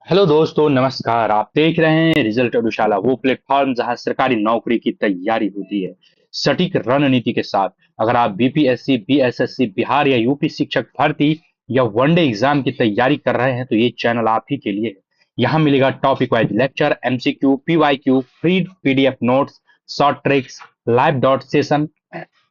Hello दोस्तों, नमस्कार। आप देख रहे हैं रिजल्ट अनुशाला, वो प्लेटफॉर्म जहां सरकारी नौकरी की तैयारी होती है सटीक रणनीति के साथ। अगर आप बीपीएससी, बीएसएससी, बिहार या यूपी शिक्षक भर्ती या वनडे एग्जाम की तैयारी कर रहे हैं तो ये चैनल आप ही के लिए है। यहाँ मिलेगा topic wise lecture, MCQ, PYQ, free PDF notes, short tricks, live dot session.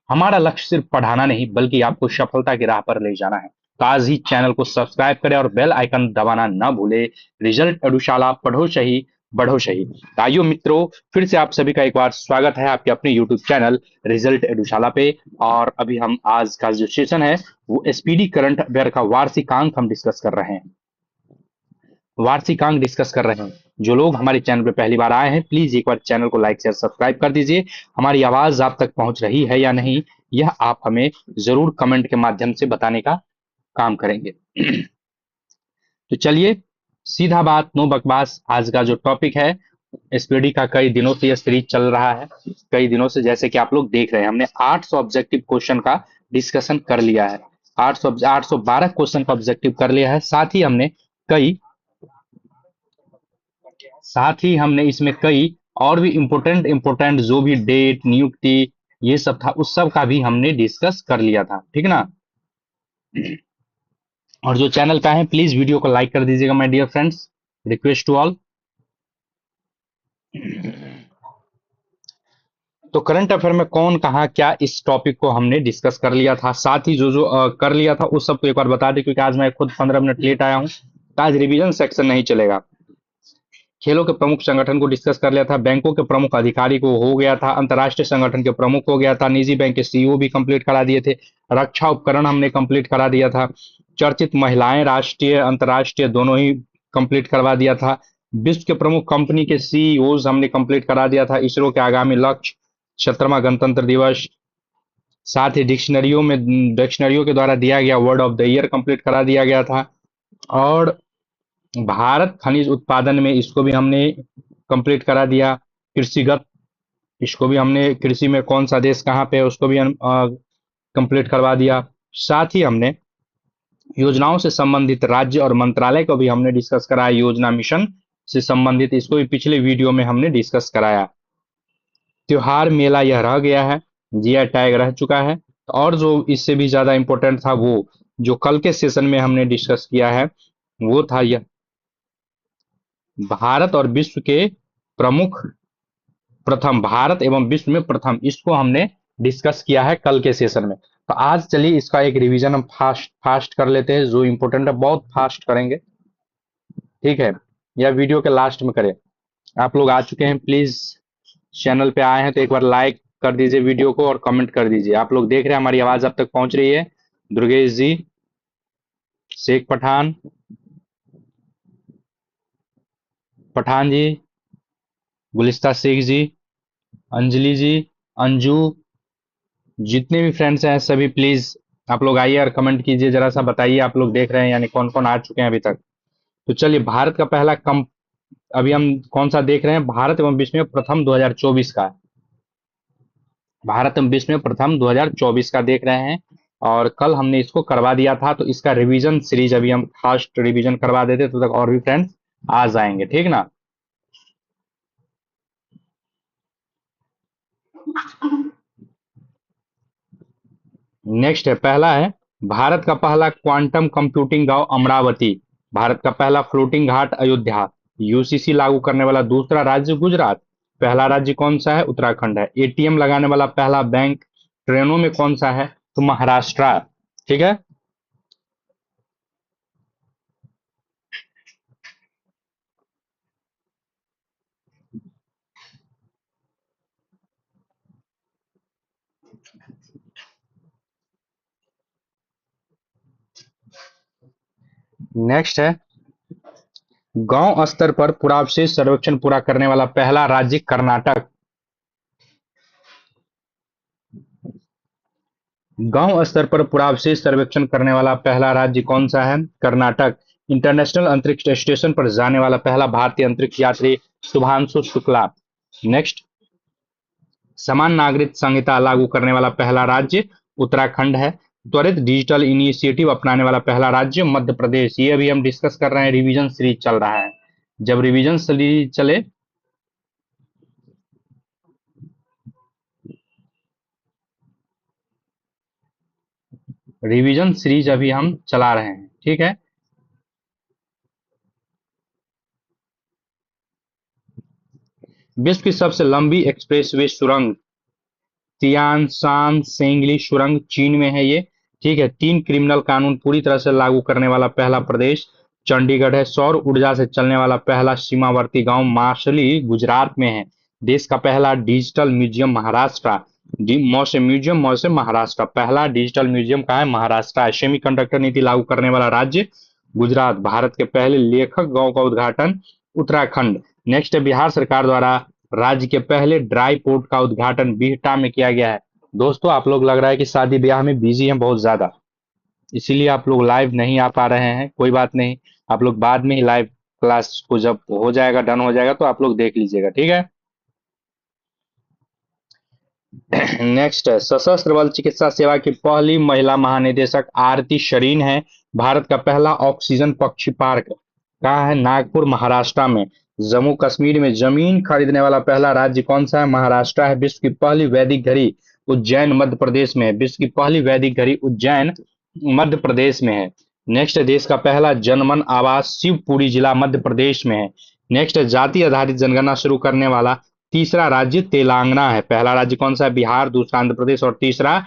हमारा लक्ष्य सिर्फ पढ़ाना नहीं बल्कि आपको सफलता की राह पर ले जाना है। तो आज ही चैनल को सब्सक्राइब करें और बेल आइकन दबाना न भूले। रिजल्ट अडुशाला, पढ़ो सही बढ़ो सही। तो आइयो मित्रों, फिर से आप सभी का एक बार स्वागत है आपके अपने यूट्यूब चैनल रिजल्ट एडुशाला पे। और अभी हम आज का जो सेशन है वो एसपीडी करंट अफेयर का वार्षिकांक हम डिस्कस कर रहे हैं। वार्षिकांक डिस्कस कर रहे हैं। जो लोग हमारे चैनल पे पहली बार आए हैं प्लीज एक बार चैनल को लाइक शेयर सब्सक्राइब कर दीजिए। हमारी आवाज आप तक पहुंच रही है या नहीं, यह आप हमें जरूर कमेंट के माध्यम से बताने का काम करेंगे। तो चलिए, सीधा बात, नो बकवास। आज का जो टॉपिक है, एसपीडी का कई दिनों से यह सीरीज चल रहा है। कई दिनों से, जैसे कि आप लोग देख रहे हैं, हमने 800 ऑब्जेक्टिव क्वेश्चन का डिस्कशन कर लिया है। 812 क्वेश्चन का ऑब्जेक्टिव कर लिया है। कई साथ ही हमने इसमें कई और भी इम्पोर्टेंट इम्पोर्टेंट जो भी डेट, नियुक्ति, ये सब था, उस सब का भी हमने डिस्कस कर लिया था। ठीक ना? और जो चैनल का है प्लीज वीडियो को लाइक कर दीजिएगा my dear friends. Request to all. तो करंट अफेयर में कौन कहा क्या, इस टॉपिक को हमने डिस्कस कर लिया था। साथ ही जो जो कर लिया था उस सबको एक बार बता दें, क्योंकि आज मैं खुद 15 मिनट लेट आया हूँ तो आज रिवीजन सेक्शन नहीं चलेगा। खेलों के प्रमुख संगठन को डिस्कस कर लिया था, बैंकों के प्रमुख अधिकारी को हो गया था, अंतर्राष्ट्रीय संगठन के प्रमुख हो गया था, निजी बैंक के सीईओ भी कंप्लीट करा दिए थे, रक्षा उपकरण हमने कंप्लीट करा दिया था, चर्चित महिलाएं राष्ट्रीय अंतर्राष्ट्रीय दोनों ही कंप्लीट करवा दिया था, विश्व के प्रमुख कंपनी के सीईओ हमने कंप्लीट करा दिया था, इसरो के आगामी लक्ष्य, 17वां गणतंत्र दिवस, साथ ही डिक्शनरियों के द्वारा दिया गया word of the year complete करा दिया गया था। और भारत खनिज उत्पादन में, इसको भी हमने कंप्लीट करा दिया। कृषिगत, इसको भी हमने, कृषि में कौन सा देश कहाँ पे है उसको भी कंप्लीट करवा दिया। साथ ही हमने योजनाओं से संबंधित राज्य और मंत्रालय को भी हमने डिस्कस कराया। योजना मिशन से संबंधित इसको भी पिछले वीडियो में हमने डिस्कस कराया। त्योहार मेला यह रह गया है, जीआई टैग रह चुका है। और जो इससे भी ज्यादा इंपॉर्टेंट था, वो जो कल के सेशन में हमने डिस्कस किया है, वो था यह भारत और विश्व के प्रमुख प्रथम, भारत एवं विश्व में प्रथम, इसको हमने डिस्कस किया है कल के सेशन में। तो आज चलिए इसका एक रिवीजन हम फास्ट फास्ट कर लेते हैं। जो इंपॉर्टेंट है बहुत फास्ट करेंगे, ठीक है? या वीडियो के लास्ट में करें। आप लोग आ चुके हैं, प्लीज चैनल पे आए हैं तो एक बार लाइक कर दीजिए वीडियो को और कमेंट कर दीजिए। आप लोग देख रहे हैं हमारी आवाज अब तक पहुंच रही है? दुर्गेश जी, शेख पठान, पठान जी, गुलिस्ता शेख जी, अंजलि जी, अंजू, जितने भी फ्रेंड्स हैं सभी प्लीज आप लोग आइए और कमेंट कीजिए। जरा सा बताइए आप लोग देख रहे हैं, यानी कौन कौन आ चुके हैं अभी तक। तो चलिए, भारत का पहला कम, अभी हम कौन सा देख रहे हैं? भारत एवं विश्व में प्रथम 2024 का। भारत एवं विश्व में प्रथम 2024 का देख रहे हैं। और कल हमने इसको करवा दिया था, तो इसका रिवीजन सीरीज अभी हम फास्ट रिवीजन करवा देते तो तक और भी फ्रेंड्स आ जाएंगे, ठीक ना? नेक्स्ट है, पहला है भारत का पहला क्वांटम कंप्यूटिंग गांव अमरावती, भारत का पहला फ्लोटिंग घाट अयोध्या, यूसीसी लागू करने वाला दूसरा राज्य गुजरात, पहला राज्य कौन सा है? उत्तराखंड है। एटीएम लगाने वाला पहला बैंक ट्रेनों में कौन सा है? तो महाराष्ट्र, ठीक है। नेक्स्ट है, गांव स्तर पर पुरावशेष सर्वेक्षण पूरा करने वाला पहला राज्य कर्नाटक, गांव स्तर पर पुरावशेष सर्वेक्षण करने वाला पहला राज्य कौन सा है? कर्नाटक। इंटरनेशनल अंतरिक्ष स्टेशन पर जाने वाला पहला भारतीय अंतरिक्ष यात्री शुभांशु शुक्ला। नेक्स्ट, समान नागरिक संहिता लागू करने वाला पहला राज्य उत्तराखंड है। त्वरित डिजिटल इनिशिएटिव अपनाने वाला पहला राज्य मध्य प्रदेश। ये अभी हम डिस्कस कर रहे हैं, रिवीजन सीरीज चल रहा है। जब रिवीजन सीरीज चले, रिवीजन सीरीज अभी हम चला रहे हैं, ठीक है। विश्व की सबसे लंबी एक्सप्रेसवे सुरंग तियानशान सेंगली सुरंग चीन में है ये, ठीक है। तीन क्रिमिनल कानून पूरी तरह से लागू करने वाला पहला प्रदेश चंडीगढ़ है। सौर ऊर्जा से चलने वाला पहला सीमावर्ती गांव माशली गुजरात में है। देश का पहला डिजिटल म्यूजियम महाराष्ट्र, मौसे म्यूजियम मौसे महाराष्ट्र, पहला डिजिटल म्यूजियम कहाँ है? महाराष्ट्र है। सेमीकंडक्टर नीति लागू करने वाला राज्य गुजरात। भारत के पहले लेखक गांव का उद्घाटन उत्तराखंड। नेक्स्ट है, बिहार सरकार द्वारा राज्य के पहले ड्राई पोर्ट का उद्घाटन बिहटा में किया गया है। दोस्तों, आप लोग लग रहा है कि शादी ब्याह में बिजी हैं बहुत ज्यादा, इसीलिए आप लोग लाइव नहीं आ पा रहे हैं। कोई बात नहीं, आप लोग बाद में ही लाइव क्लास को जब हो जाएगा, डन हो जाएगा, तो आप लोग देख लीजिएगा, ठीक है। नेक्स्ट है, सशस्त्र बल चिकित्सा सेवा की पहली महिला महानिदेशक आरती शरीन है। भारत का पहला ऑक्सीजन पक्षी पार्क कहाँ है? नागपुर महाराष्ट्र में। जम्मू कश्मीर में जमीन खरीदने वाला पहला राज्य कौन सा है? महाराष्ट्र है। विश्व की पहली वैदिक घड़ी उज्जैन मध्य प्रदेश में है। विश्व की पहली वैदिक घड़ी उज्जैन मध्य प्रदेश में है। नेक्स्ट है, देश का पहला जनमन आवास शिवपुरी जिला मध्य प्रदेश में है। नेक्स्ट है, जाति आधारित जनगणना शुरू करने वाला तीसरा राज्य तेलंगाना है। पहला राज्य कौन सा है? बिहार, दूसरा आंध्र प्रदेश और तीसरा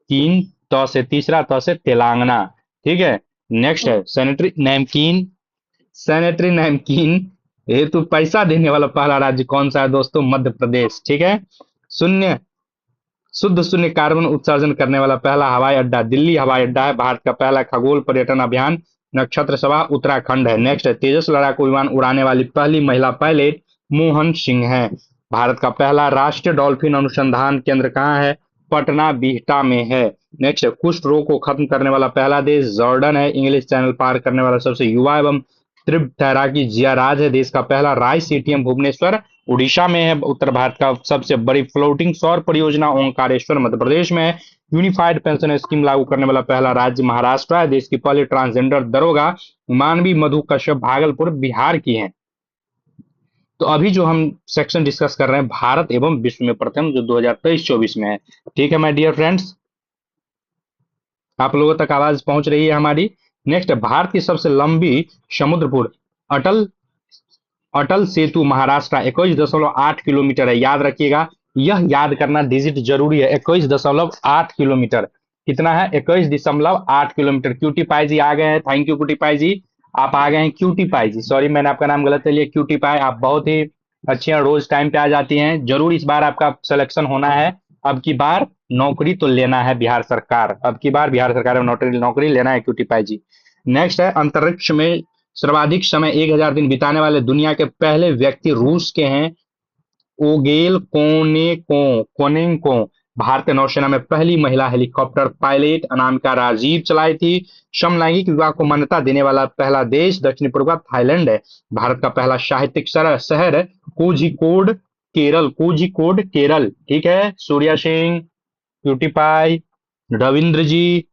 तीसरा त से तेलंगाना, ठीक है। नेक्स्ट है, सैनिटरी नैपकिन हेतु पैसा देने वाला पहला राज्य कौन सा है दोस्तों? मध्य प्रदेश, ठीक है। शून्य शुद्ध शून्य कार्बन उत्सर्जन करने वाला पहला हवाई अड्डा दिल्ली हवाई अड्डा है। भारत का पहला खगोल पर्यटन अभियान नक्षत्र सभा उत्तराखंड है। नेक्स्ट है, तेजस लड़ाकू विमान उड़ाने वाली पहली महिला पायलट मोहन सिंह है। भारत का पहला राष्ट्रीय डॉल्फिन अनुसंधान केंद्र कहाँ है? पटना बिहटा में है। नेक्स्ट है, कुष्ठ रोग को खत्म करने वाला पहला देश जॉर्डन है। इंग्लिश चैनल पार करने वाला सबसे युवा एवं तीव्र तैराकी जिया राज है। देश का पहला राइस एटीएम भुवनेश्वर उड़ीसा में है। उत्तर भारत का सबसे बड़ी फ्लोटिंग सौर परियोजना ओंकारेश्वर मध्य प्रदेश में है। यूनिफाइड पेंशन स्कीम लागू करने वाला पहला राज्य महाराष्ट्र है। देश की पहली ट्रांसजेंडर दरोगा मानवी मधु कश्यप भागलपुर बिहार की हैं। तो अभी जो हम सेक्शन डिस्कस कर रहे हैं भारत एवं विश्व में प्रथम, जो 2023-24 में है, ठीक है माय डियर फ्रेंड्स, आप लोगों तक आवाज पहुंच रही है हमारी। नेक्स्ट, भारत की सबसे लंबी समुद्रपुर अटल अटल सेतु महाराष्ट्र 21.8 किलोमीटर है। याद रखिएगा, यह याद करना डिजिट जरूरी है। 21.8 किलोमीटर कितना है? 21.8 किलोमीटर। क्यूटी पाई जी आ गए हैं, थैंक यू क्यूटी पाई जी, आप आ गए हैं क्यूटी पाई जी। सॉरी, मैंने आपका नाम गलत ले लिया। क्यूटी पाई, आप बहुत ही अच्छी हैं, रोज टाइम पे आ जाती हैं। जरूर इस बार आपका सिलेक्शन होना है। अब की बार नौकरी तो लेना है बिहार सरकार, अब की बार बिहार सरकार में नौकरी नौकरी लेना है क्यूटी पाई जी। नेक्स्ट है, अंतरिक्ष में सर्वाधिक समय 1000 दिन बिताने वाले दुनिया के पहले व्यक्ति रूस के हैं, ओगेल कोनेंको। भारतीय नौसेना में पहली महिला हेलीकॉप्टर पायलट अनामिका राजीव चलाई थी। समलैंगिक विवाह को मान्यता देने वाला पहला देश दक्षिण पूर्व थाईलैंड है। भारत का पहला साहित्यिक शहर कोझिकोड केरल, ठीक है। सूर्या सिंह, प्यूटीपाई, रविंद्र जी।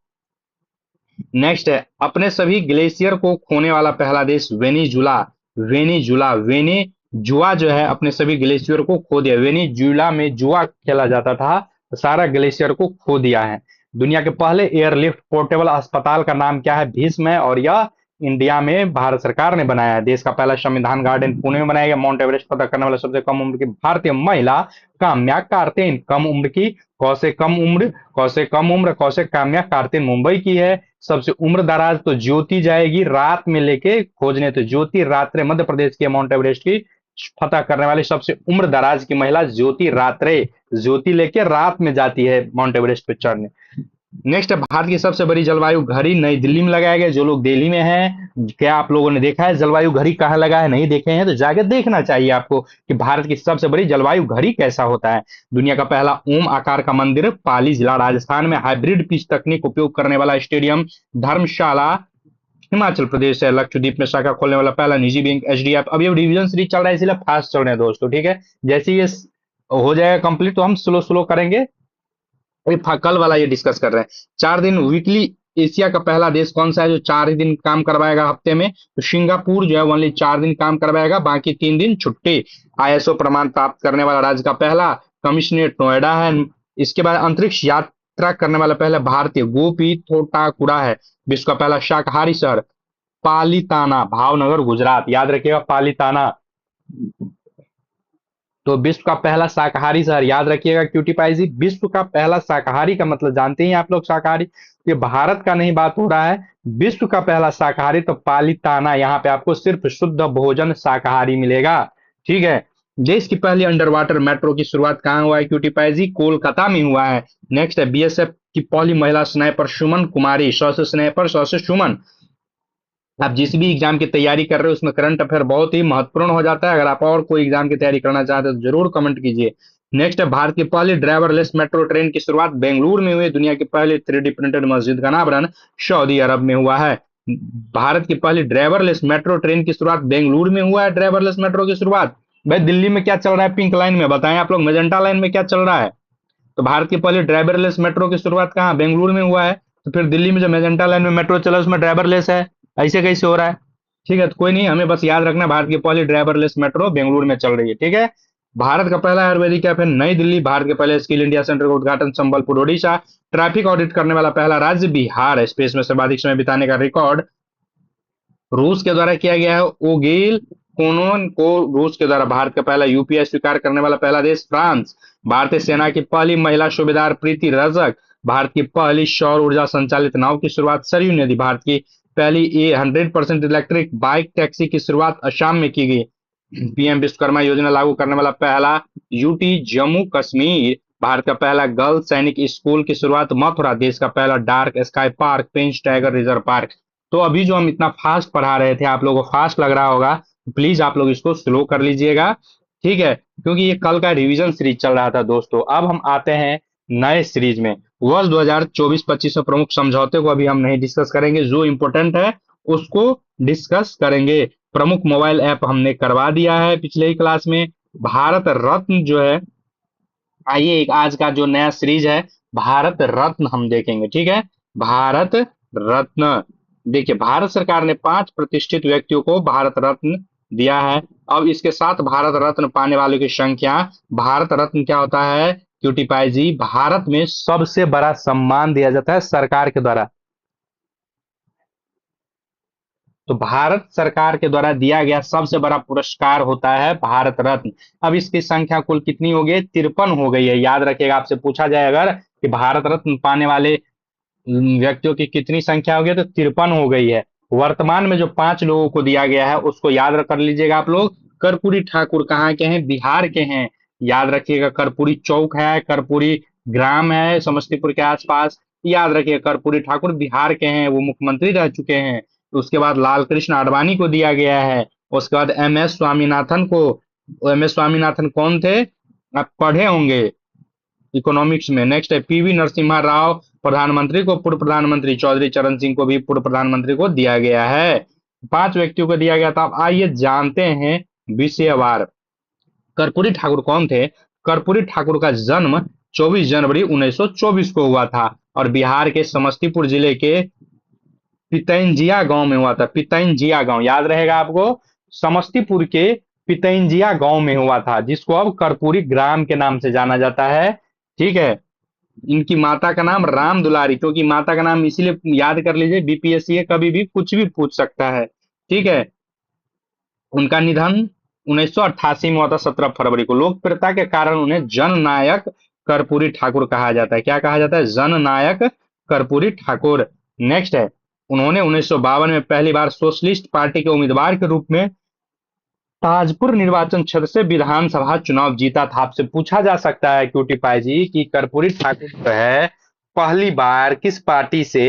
नेक्स्ट है, अपने सभी ग्लेशियर को खोने वाला पहला देश वेनेजुला। वेनेजुआ जो है अपने सभी ग्लेशियर को खो दिया। वेनेजुला में जुआ खेला जाता था, तो सारा ग्लेशियर को खो दिया है। दुनिया के पहले एयरलिफ्ट पोर्टेबल अस्पताल का नाम क्या है? भीष्म है, और यह इंडिया में भारत सरकार ने बनाया है। देश का पहला संविधान गार्डन पुणे में बनाया गया। माउंट एवरेस्ट फतह करने वाला सबसे कम उम्र की भारतीय महिला काम्या कार्तिन। कम उम्र की, कौसे काम्या कार्तिन मुंबई की है। सबसे उम्र दराज तो ज्योति जाएगी रात में लेके खोजने, तो ज्योति रात्रे मध्य प्रदेश के माउंट एवरेस्ट की फतह करने वाली सबसे उम्र दराज की महिला ज्योति रात्रे, ज्योति लेके रात में जाती है माउंट एवरेस्ट पे चढ़ने। नेक्स्ट, भारत की सबसे बड़ी जलवायु घड़ी नई दिल्ली में लगाया गया। जो लोग दिल्ली में हैं, क्या आप लोगों ने देखा है जलवायु घड़ी कहाँ लगा है? नहीं देखे हैं तो जाकर देखना चाहिए आपको कि भारत की सबसे बड़ी जलवायु घड़ी कैसा होता है। दुनिया का पहला ओम आकार का मंदिर पाली जिला राजस्थान में। हाइब्रिड पिच तकनीक उपयोग करने वाला स्टेडियम धर्मशाला हिमाचल प्रदेश है। लक्षद्वीप में शाखा खोलने वाला पहला निजी बैंक एचडीएफ। अब ये रिवीजन सीरीज चल रहा है इसलिए फास्ट चल रहे हैं दोस्तों, ठीक है। जैसे ये हो जाएगा कंप्लीट तो हम स्लो स्लो करेंगे। अभी कल वाला ये डिस्कस कर रहे हैं। 4 दिन वीकली एशिया का पहला देश कौन सा है जो 4 ही दिन काम करवाएगा हफ्ते में? तो सिंगापुर जो है ओनली 4 दिन काम करवाएगा, बाकी 3 दिन छुट्टी। आईएसओ प्रमाण प्राप्त करने वाला राज्य का पहला कमिश्नरेट नोएडा है। इसके बाद अंतरिक्ष यात्रा करने वाला पहला भारतीय गोपी थोटाकुड़ा है। विश्व का पहला शाकाहारी शहर पालिताना, भावनगर, गुजरात। याद रखिएगा पालिताना। तो विश्व का पहला शाकाहारी शहर याद रखिएगा क्यूटी पाई जी। विश्व का पहला शाकाहारी का मतलब जानते हैं आप लोग, शाकाहारी ये भारत का नहीं बात हो रहा है, विश्व का पहला शाकाहारी तो पालिताना। यहाँ पे आपको सिर्फ शुद्ध भोजन शाकाहारी मिलेगा। ठीक है। देश की पहली अंडर वाटर मेट्रो की शुरुआत कहाँ हुआ है क्यूटी पाई जी? कोलकाता में हुआ है। नेक्स्ट है बीएसएफ की पहली महिला स्नाइपर सुमन कुमारी। 100 से स्नाइपर, 100 से सुमन। आप जिस भी एग्जाम की तैयारी कर रहे हो उसमें करंट अफेयर बहुत ही महत्वपूर्ण हो जाता है। अगर आप और कोई एग्जाम की तैयारी करना चाहते हो तो जरूर कमेंट कीजिए। नेक्स्ट है भारत की पहली ड्राइवरलेस मेट्रो ट्रेन की शुरुआत बेंगलुरु में हुई। दुनिया की पहली 3D प्रिंटेड मस्जिद का अनावरण सऊदी अरब में हुआ है। भारत की पहली ड्राइवरलेस मेट्रो ट्रेन की शुरुआत बेंगलुरु में हुआ है। ड्राइवरलेस मेट्रो की शुरुआत। भाई दिल्ली में क्या चल रहा है पिंक लाइन में? बताएं आप लोग, मेजेंटा लाइन में क्या चल रहा है? तो भारत की पहली ड्राइवरलेस मेट्रो की शुरुआत कहाँ? बेंगलुरु में हुआ है। तो फिर दिल्ली में जो मेजेंटा लाइन में मेट्रो चला उसमें ड्राइवरलेस है, ऐसे कैसे हो रहा है? ठीक है, तो कोई नहीं, हमें बस याद रखना भारत की पहली ड्राइवरलेस मेट्रो बेंगलुरु में चल रही है। ठीक है। भारत का पहला आयुर्वेदिक कैफे नई दिल्ली। भारत के पहले स्किल इंडिया सेंटर का उद्घाटन संबलपुर ओडिशा। ट्रैफिक ऑडिट करने वाला पहला राज्य बिहार है। स्पेस में सर्वाधिक समय बिताने का रिकॉर्ड रूस के द्वारा किया गया है। ओगेल कोनोन को रूस के द्वारा। भारत का पहला यूपीआई स्वीकार करने वाला पहला देश फ्रांस। भारतीय सेना की पहली महिला सूबेदार प्रीति रजक। भारत की पहली सौर ऊर्जा संचालित नाव की शुरुआत सरयू नदी। भारत की पहली 100% इलेक्ट्रिक बाइक टैक्सी की शुरुआत असम में की गई। पीएम विश्वकर्मा योजना लागू करने वाला पहला यूटी जम्मू कश्मीर। भारत का पहला गर्ल्स सैनिक स्कूल की शुरुआत मथुरा। देश का पहला डार्क स्काई पार्क पेंच टाइगर रिजर्व पार्क। तो अभी जो हम इतना फास्ट पढ़ा रहे थे, आप लोगों को फास्ट लग रहा होगा, प्लीज आप लोग इसको स्लो कर लीजिएगा। ठीक है, क्योंकि ये कल का रिवीजन सीरीज चल रहा था दोस्तों। अब हम आते हैं नए सीरीज में। वर्ष 2024-25 में प्रमुख समझौते को अभी हम नहीं डिस्कस करेंगे, जो इंपोर्टेंट है उसको डिस्कस करेंगे। प्रमुख मोबाइल ऐप हमने करवा दिया है पिछले ही क्लास में। भारत रत्न जो है, आइए एक आज का जो नया सीरीज है भारत रत्न हम देखेंगे। ठीक है, भारत रत्न। देखिए, भारत सरकार ने 5 प्रतिष्ठित व्यक्तियों को भारत रत्न दिया है। अब इसके साथ भारत रत्न पाने वालों की संख्या, भारत रत्न क्या होता है क्यूटी पाई जी? भारत में सबसे बड़ा सम्मान दिया जाता है सरकार के द्वारा। तो भारत सरकार के द्वारा दिया गया सबसे बड़ा पुरस्कार होता है भारत रत्न। अब इसकी संख्या कुल कितनी हो गई? 53 हो गई है। याद रखिएगा, आपसे पूछा जाए अगर कि भारत रत्न पाने वाले व्यक्तियों की कितनी संख्या हो गई, तो 53 हो गई है। वर्तमान में जो 5 लोगों को दिया गया है उसको याद कर लीजिएगा आप लोग। कर्पूरी ठाकुर कहाँ के हैं? बिहार के हैं। याद रखिएगा, कर्पूरी चौक है, कर्पूरी ग्राम है समस्तीपुर के आसपास। याद रखिएगा, कर्पूरी ठाकुर बिहार के हैं, वो मुख्यमंत्री रह चुके हैं। उसके बाद लाल कृष्ण आडवाणी को दिया गया है। उसके बाद एम एस स्वामीनाथन को। एम एस स्वामीनाथन कौन थे? आप पढ़े होंगे इकोनॉमिक्स में। नेक्स्ट है पीवी नरसिम्हा राव प्रधानमंत्री को। पूर्व प्रधानमंत्री चौधरी चरण सिंह को भी पूर्व प्रधानमंत्री को दिया गया है। 5 व्यक्तियों को दिया गया था। अब आइए जानते हैं विषयवार। कर्पूरी ठाकुर कौन थे? कर्पूरी ठाकुर का जन्म 24 जनवरी 1924 को हुआ था और बिहार के समस्तीपुर जिले के पितैनजिया गांव में हुआ था। पितैनजिया गांव याद रहेगा आपको, समस्तीपुर के पितैनजिया गांव में हुआ था, जिसको अब कर्पूरी ग्राम के नाम से जाना जाता है। ठीक है। इनकी माता का नाम राम दुलारी, क्योंकि माता का नाम इसीलिए याद कर लीजिए, बीपीएससी कभी भी कुछ भी पूछ सकता है। ठीक है। उनका निधन 1988 में हुआ था 17 फरवरी को। लोकप्रियता के कारण उन्हें जननायक कर्पूरी ठाकुर कहा जाता है। क्या कहा जाता है? जननायक कर्पूरी ठाकुर। नेक्स्ट है, उन्होंने 1952 में पहली बार सोशलिस्ट पार्टी के उम्मीदवार के रूप में ताजपुर निर्वाचन क्षेत्र से विधानसभा चुनाव जीता था। आपसे पूछा जा सकता है क्यूटी पाई जी कि कर्पूरी ठाकुर जो है पहली बार किस पार्टी से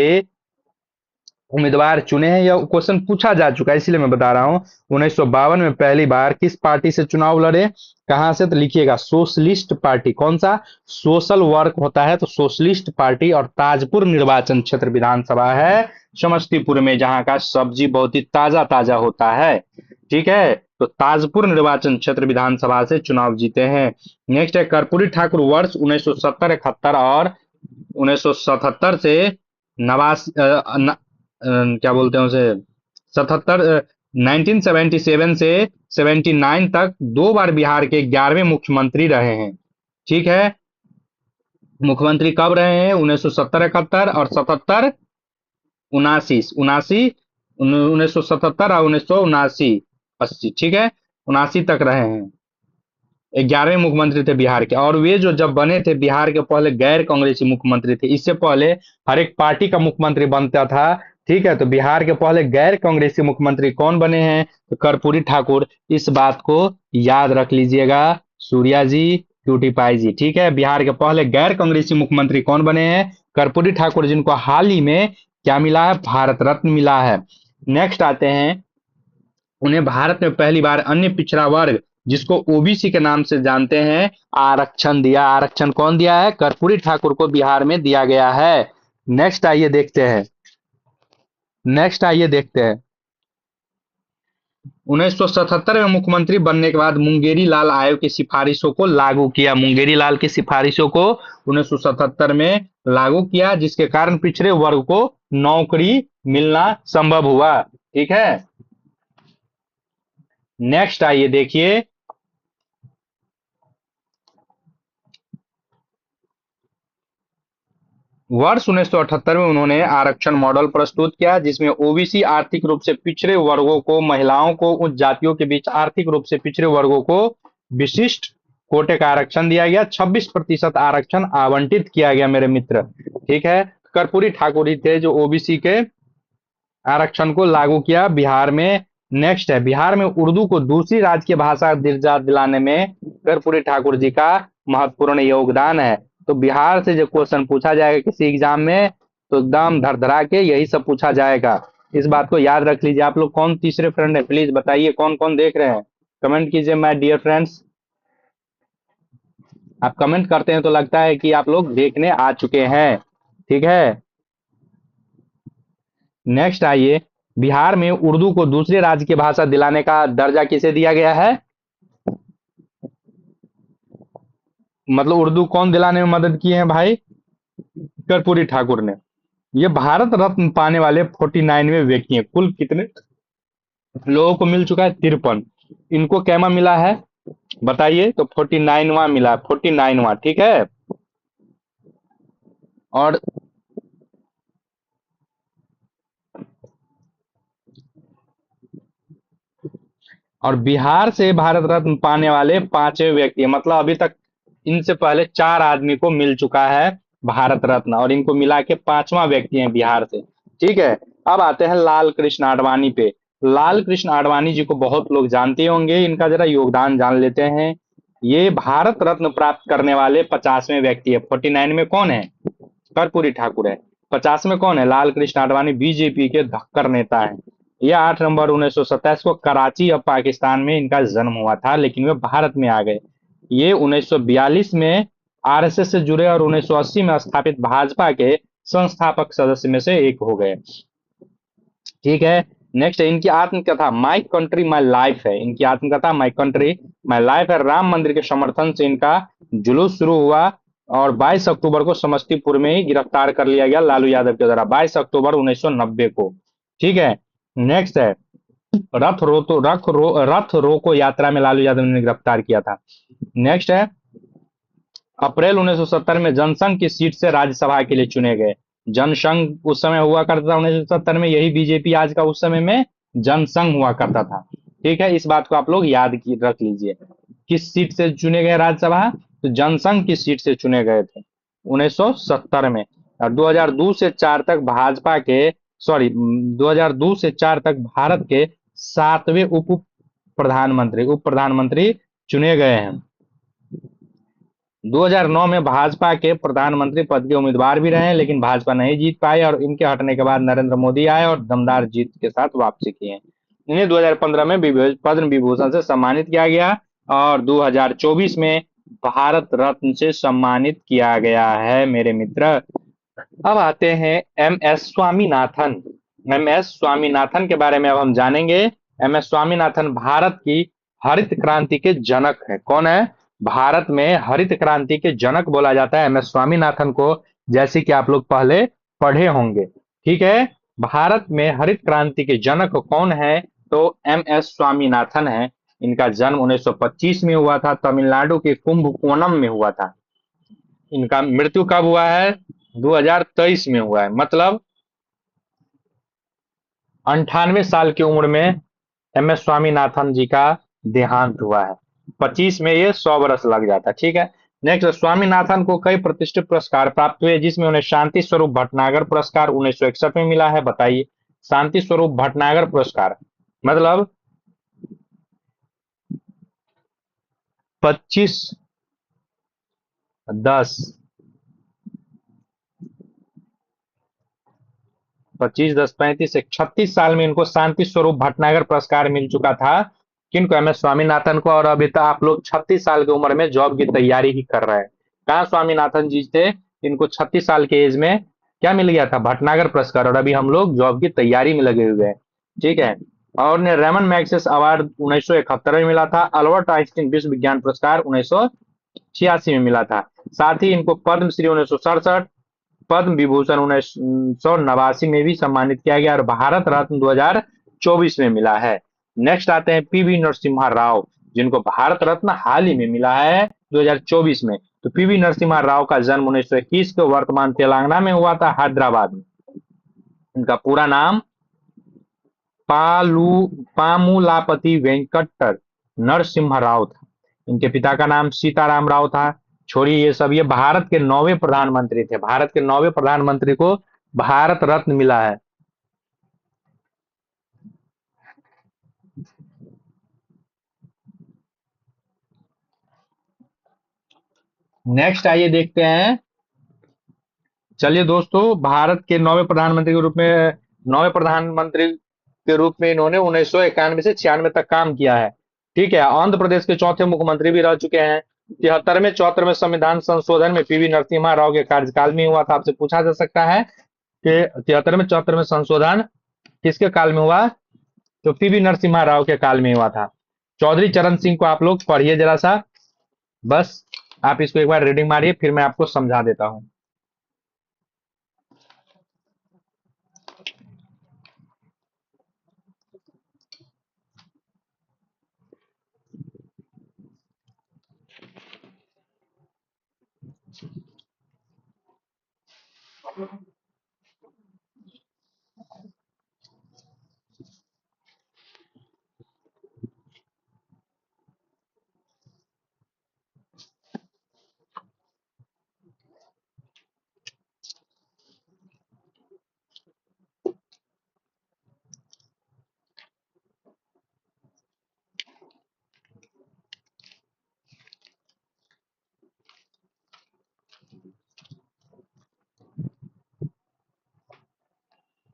उम्मीदवार चुने हैं? यह क्वेश्चन पूछा जा चुका है, इसलिए मैं बता रहा हूं। 1952 में पहली बार किस पार्टी से चुनाव लड़े? कहां से? तो लिखिएगा सोशलिस्ट पार्टी। कौन सा? सोशल वर्क होता है तो सोशलिस्ट पार्टी। और ताजपुर निर्वाचन क्षेत्र विधानसभा है समस्तीपुर में, जहां का सब्जी बहुत ही ताजा ताजा होता है। ठीक है, तो ताजपुर निर्वाचन क्षेत्र विधानसभा से चुनाव जीते हैं। नेक्स्ट है कर्पूरी ठाकुर वर्ष 1970, 71 और 1977 से नवासी क्या बोलते हैं उसे, 77, 1977 से 79 तक 2 बार बिहार के 11वें मुख्यमंत्री रहे हैं। ठीक है। मुख्यमंत्री कब रहे हैं? 1970 71 और 77 उनासी, उनासी 1977 और 1979 80, ठीक है, 79 तक रहे हैं। 11वें मुख्यमंत्री थे बिहार के। और वे जो जब बने थे बिहार के, पहले गैर कांग्रेसी मुख्यमंत्री थे। इससे पहले हर एक पार्टी का मुख्यमंत्री बनता था। ठीक है, तो बिहार के पहले गैर कांग्रेसी मुख्यमंत्री कौन बने हैं? तो कर्पूरी ठाकुर। इस बात को याद रख लीजिएगा, सूर्या जी, क्यूटी पाई जी। ठीक है, बिहार के पहले गैर कांग्रेसी मुख्यमंत्री कौन बने हैं? कर्पूरी ठाकुर, जिनको हाल ही में क्या मिला है? भारत रत्न मिला है। नेक्स्ट आते हैं, उन्हें भारत में पहली बार अन्य पिछड़ा वर्ग, जिसको ओबीसी के नाम से जानते हैं, आरक्षण दिया। आरक्षण कौन दिया है? कर्पूरी ठाकुर को बिहार में दिया गया है। नेक्स्ट आइए देखते हैं, नेक्स्ट आइए देखते हैं। 1977 में मुख्यमंत्री बनने के बाद मुंगेरी लाल आयोग की सिफारिशों को लागू किया। मुंगेरी लाल की सिफारिशों को 1977 में लागू किया, जिसके कारण पिछड़े वर्ग को नौकरी मिलना संभव हुआ। ठीक है। नेक्स्ट आइए देखिए, वर्ष 1978 में उन्होंने आरक्षण मॉडल प्रस्तुत किया, जिसमें ओबीसी आर्थिक रूप से पिछड़े वर्गों को, महिलाओं को, उच्च जातियों के बीच आर्थिक रूप से पिछड़े वर्गों को विशिष्ट कोटे का आरक्षण दिया गया। 26% आरक्षण आवंटित किया गया मेरे मित्र। ठीक है, कर्पूरी ठाकुर ही थे जो ओबीसी के आरक्षण को लागू किया बिहार में। नेक्स्ट है, बिहार में उर्दू को दूसरी राज्य भाषा दर्जा दिलाने में कर्पूरी ठाकुर जी का महत्वपूर्ण योगदान है। तो बिहार से जो क्वेश्चन पूछा जाएगा किसी एग्जाम में, तो एकदम धड़धड़ा के यही सब पूछा जाएगा। इस बात को याद रख लीजिए। आप लोग कौन तीसरे फ्रेंड है, प्लीज बताइए कौन कौन देख रहे हैं, कमेंट कीजिए माय डियर फ्रेंड्स। आप कमेंट करते हैं तो लगता है कि आप लोग देखने आ चुके हैं। ठीक है। नेक्स्ट आइए, बिहार में उर्दू को दूसरे राज्य की भाषा दिलाने का दर्जा किसे दिया गया है? मतलब उर्दू कौन दिलाने में मदद की है भाई? कर्पूरी ठाकुर ने। ये भारत रत्न पाने वाले 49वें व्यक्ति हैं। कुल कितने लोगों को मिल चुका है? 53। इनको कैमा मिला है बताइए? तो 49वां मिला, 49वां। ठीक है। और और बिहार से भारत रत्न पाने वाले 5वें व्यक्ति, मतलब अभी तक इनसे पहले 4 आदमी को मिल चुका है भारत रत्न, और इनको मिला के 5वां व्यक्ति है बिहार से। ठीक है। अब आते हैं लाल कृष्ण आडवाणी पे। लाल कृष्ण आडवाणी जी को बहुत लोग जानते होंगे, इनका जरा योगदान जान लेते हैं। ये भारत रत्न प्राप्त करने वाले 50वें व्यक्ति है। 49 में कौन है? कर्पूरी ठाकुर है। 50 में कौन है? लाल कृष्ण आडवाणी, बीजेपी के धक्कर नेता है। ये 8 नवंबर 1927 को कराची और पाकिस्तान में इनका जन्म हुआ था, लेकिन वे भारत में आ गए। ये 1942 में आरएसएस से जुड़े और 1980 में स्थापित भाजपा के संस्थापक सदस्य में से एक हो गए। ठीक है। नेक्स्ट है, इनकी आत्मकथा माई कंट्री माई लाइफ है। इनकी आत्मकथा माई कंट्री माई लाइफ है। राम मंदिर के समर्थन से इनका जुलूस शुरू हुआ, और 22 अक्टूबर को समस्तीपुर में ही गिरफ्तार कर लिया गया लालू यादव के द्वारा, 22 अक्टूबर 1990 को। ठीक है। नेक्स्ट है, रथ रोको यात्रा में लालू यादव ने गिरफ्तार किया था। नेक्स्ट है, अप्रैल 1970 में जनसंघ की सीट से राज्यसभा के लिए चुने गए। जनसंघ उस समय हुआ करता था 1970 में, यही बीजेपी आज का उस समय में जनसंघ हुआ करता था। ठीक है, इस बात को आप लोग याद रख लीजिए। किस सीट से चुने गए राज्यसभा? तो जनसंघ की सीट से चुने गए थे 1970 में। और 2002 से 4 तक भाजपा के, सॉरी, 2002 से 4 तक भारत के 7वें उप प्रधानमंत्री चुने गए हैं। 2009 में भाजपा के प्रधानमंत्री पद के उम्मीदवार भी रहे, लेकिन भाजपा नहीं जीत पाई, और इनके हटने के बाद नरेंद्र मोदी आए और दमदार जीत के साथ वापसी की है। इन्हें 2015 में पद्म विभूषण से सम्मानित किया गया, और 2024 में भारत रत्न से सम्मानित किया गया है मेरे मित्र। अब आते हैं M S Swaminathan. M S Swaminathan के बारे में अब हम जानेंगे। एम एस स्वामीनाथन भारत की हरित क्रांति के जनक है। कौन है? भारत में हरित क्रांति के जनक बोला जाता है एम एस स्वामीनाथन को, जैसे कि आप लोग पहले पढ़े होंगे। ठीक है। भारत में हरित क्रांति के जनक कौन है? तो एम एस स्वामीनाथन है। इनका जन्म 1925 में हुआ था, तमिलनाडु के कुंभकोणम में हुआ था। इनका मृत्यु कब हुआ है? 2023 में हुआ है, मतलब 98 साल की उम्र में एम एस स्वामीनाथन जी का देहांत हुआ है। 25 में ये 100 वर्ष लग जाता है। ठीक है। नेक्स्ट, स्वामीनाथन को कई प्रतिष्ठित पुरस्कार प्राप्त हुए, जिसमें उन्हें शांति स्वरूप भटनागर पुरस्कार 1961 में मिला है। बताइए, शांति स्वरूप भटनागर पुरस्कार मतलब 25/10, 25/10/35, 36 साल में इनको शांति स्वरूप भटनागर पुरस्कार मिल चुका था। किनको? एम एस स्वामीनाथन को। और अभी तक आप लोग 36 साल की उम्र में जॉब की तैयारी ही कर रहे हैं। कहाँ स्वामीनाथन जी थे? इनको 36 साल के एज में क्या मिल गया था? भटनागर पुरस्कार। और अभी हम लोग जॉब की तैयारी में लगे हुए हैं। ठीक है। और ने रेमन मैग्सेस अवार्ड 1971 में मिला था। अल्बर्ट आइंस्टीन विश्व विज्ञान पुरस्कार 1986 में मिला था। साथ ही इनको पद्मश्री 1967, पद्म विभूषण 1989 में भी सम्मानित किया गया, और भारत रत्न 2024 में मिला है। नेक्स्ट आते हैं पीवी नरसिम्हा राव, जिनको भारत रत्न हाल ही में मिला है 2024 में। तो पीवी नरसिम्हा राव का जन्म 1921 को वर्तमान तेलंगाना में हुआ था, हैदराबाद में। इनका पूरा नाम पालू पामुलापति वेंकट नरसिम्हा राव था। इनके पिता का नाम सीताराम राव था। छोड़िए ये सब, ये भारत के 9वें प्रधानमंत्री थे। भारत के 9वें प्रधानमंत्री को भारत रत्न मिला है। नेक्स्ट आइए देखते हैं। चलिए दोस्तों, भारत के 9वें प्रधानमंत्री के रूप में इन्होंने 1991 से 96 तक काम किया है। ठीक है। आंध्र प्रदेश के चौथे मुख्यमंत्री भी रह चुके हैं। 73वें 74वें संविधान संशोधन में पीवी नरसिम्हा राव के कार्यकाल में हुआ था। आपसे पूछा जा सकता है कि 73वें 74वें संशोधन किसके काल में हुआ? तो पीवी नरसिम्हा राव के काल में हुआ था। चौधरी चरण सिंह को आप लोग पढ़िए जरा सा, बस आप इसको एक बार रीडिंग मारिए, फिर मैं आपको समझा देता हूँ।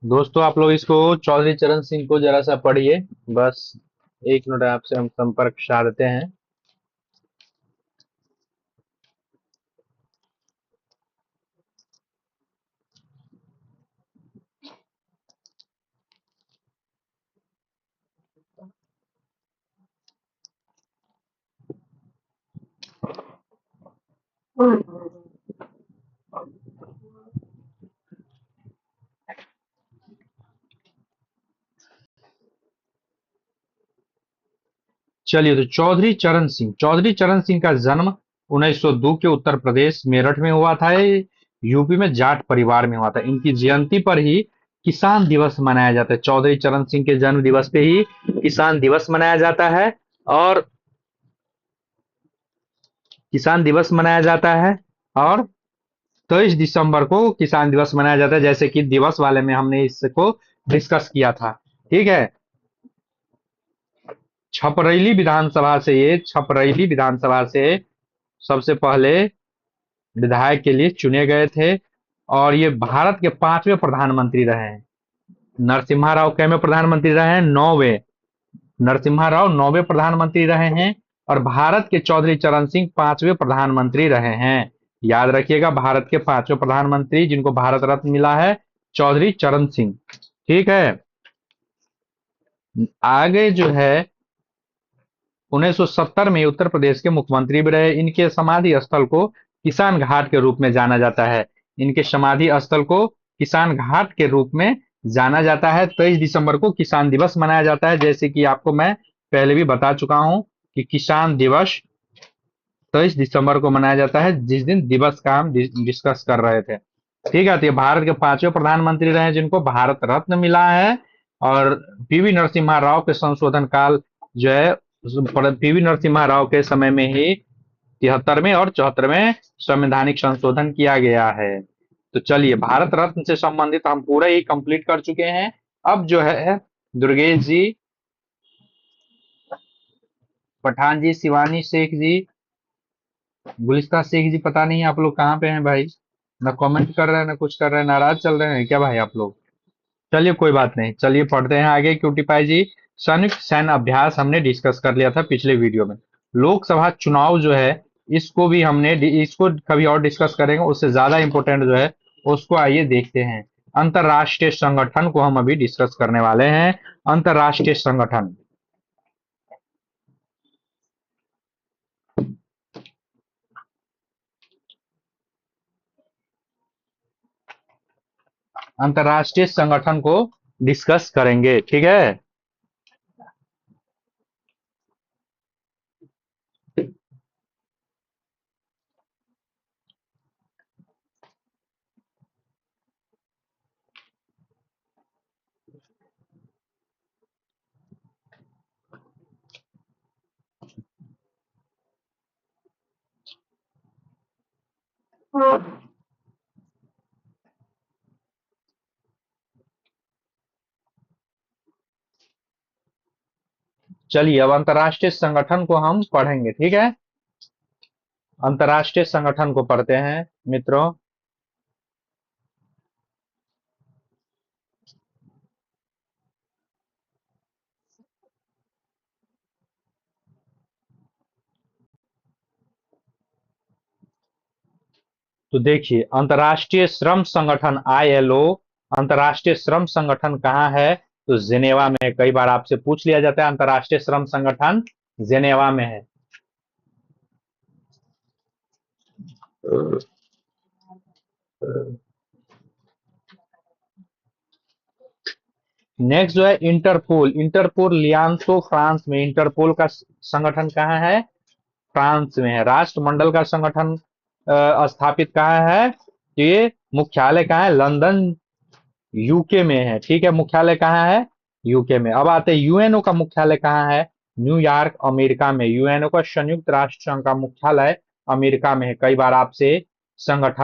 दोस्तों आप लोग इसको, चौधरी चरण सिंह को जरा सा पढ़िए, बस 1 मिनट आपसे हम संपर्क साधते हैं। चलिए, तो चौधरी चरण सिंह का जन्म 1902 के उत्तर प्रदेश मेरठ में हुआ था। ये यूपी में जाट परिवार में हुआ था। इनकी जयंती पर ही किसान दिवस मनाया जाता है। चौधरी चरण सिंह के जन्म दिवस पे ही किसान दिवस मनाया जाता है। और किसान दिवस मनाया जाता है। और 23 दिसंबर को किसान दिवस मनाया जाता है, जैसे कि दिवस वाले में हमने इसको डिस्कस किया था। ठीक है। छपरैली विधानसभा से सबसे पहले विधायक के लिए चुने गए थे। और ये भारत के 5वें प्रधानमंत्री रहे हैं। नरसिम्हा राव कैवें प्रधानमंत्री रहे हैं? 9वें। नरसिम्हा राव 9वें प्रधानमंत्री रहे हैं। और भारत के चौधरी चरण सिंह 5वें प्रधानमंत्री रहे हैं। याद रखिएगा, भारत के 5वें प्रधानमंत्री जिनको भारत रत्न मिला है, चौधरी चरण सिंह। ठीक है। आगे जो है, 1970 में उत्तर प्रदेश के मुख्यमंत्री भी रहे। इनके समाधि स्थल को किसान घाट के रूप में जाना जाता है। इनके समाधि स्थल को किसान घाट के रूप में जाना जाता है। 23 दिसंबर को किसान दिवस मनाया जाता है, जैसे कि आपको मैं पहले भी बता चुका हूं कि किसान दिवस 23 दिसंबर को मनाया जाता है, जिस दिन दिवस का हम डिस्कस कर रहे थे। ठीक है, तो ये भारत के पांचवें प्रधानमंत्री रहे जिनको भारत रत्न मिला है। और पीवी नरसिम्हा राव के संशोधन काल जो है, पीवी नरसिम्हा राव के समय में ही 73वें और 74वें संवैधानिक संशोधन किया गया है। तो चलिए, भारत रत्न से संबंधित हम पूरा ही कंप्लीट कर चुके हैं। अब जो है, दुर्गेश जी, पठान जी, शिवानी शेख जी, गुलिस्ता शेख जी, पता नहीं आप लोग कहाँ पे हैं भाई। ना कमेंट कर रहे हैं, ना कुछ कर रहे हैं, नाराज चल रहे हैं क्या भाई आप लोग। चलिए कोई बात नहीं, चलिए पढ़ते हैं आगे। क्यूटी पाई जी, संयुक्त सैन्य अभ्यास हमने डिस्कस कर लिया था पिछले वीडियो में। लोकसभा चुनाव जो है, इसको भी हमने इसको कभी और डिस्कस करेंगे, उससे ज्यादा इंपॉर्टेंट जो है उसको आइए देखते हैं। अंतरराष्ट्रीय संगठन को हम अभी डिस्कस करने वाले हैं। अंतरराष्ट्रीय संगठन, अंतरराष्ट्रीय संगठन को डिस्कस करेंगे, ठीक है। चलिए, अब अंतरराष्ट्रीय संगठन को हम पढ़ेंगे, ठीक है। अंतरराष्ट्रीय संगठन को पढ़ते हैं मित्रों। तो देखिए, अंतर्राष्ट्रीय श्रम संगठन आईएलओ, अंतर्राष्ट्रीय श्रम संगठन कहाँ है? तो जिनेवा में है। कई बार आपसे पूछ लिया जाता है, अंतर्राष्ट्रीय श्रम संगठन जिनेवा में है। नेक्स्ट जो है इंटरपोल, इंटरपोल लियांतो फ्रांस में। इंटरपोल का संगठन कहाँ है? फ्रांस में है। राष्ट्रमंडल का संगठन स्थापित कहाँ है? तो ये मुख्यालय कहाँ है? लंदन, यूके में है। ठीक है, मुख्यालय कहाँ है? यूके में। अब आते हैं, यूएनओ का मुख्यालय कहाँ है? न्यूयॉर्क, अमेरिका में। यूएनओ का, संयुक्त राष्ट्र संघ का मुख्यालय अमेरिका में है। कई बार आपसे संगठन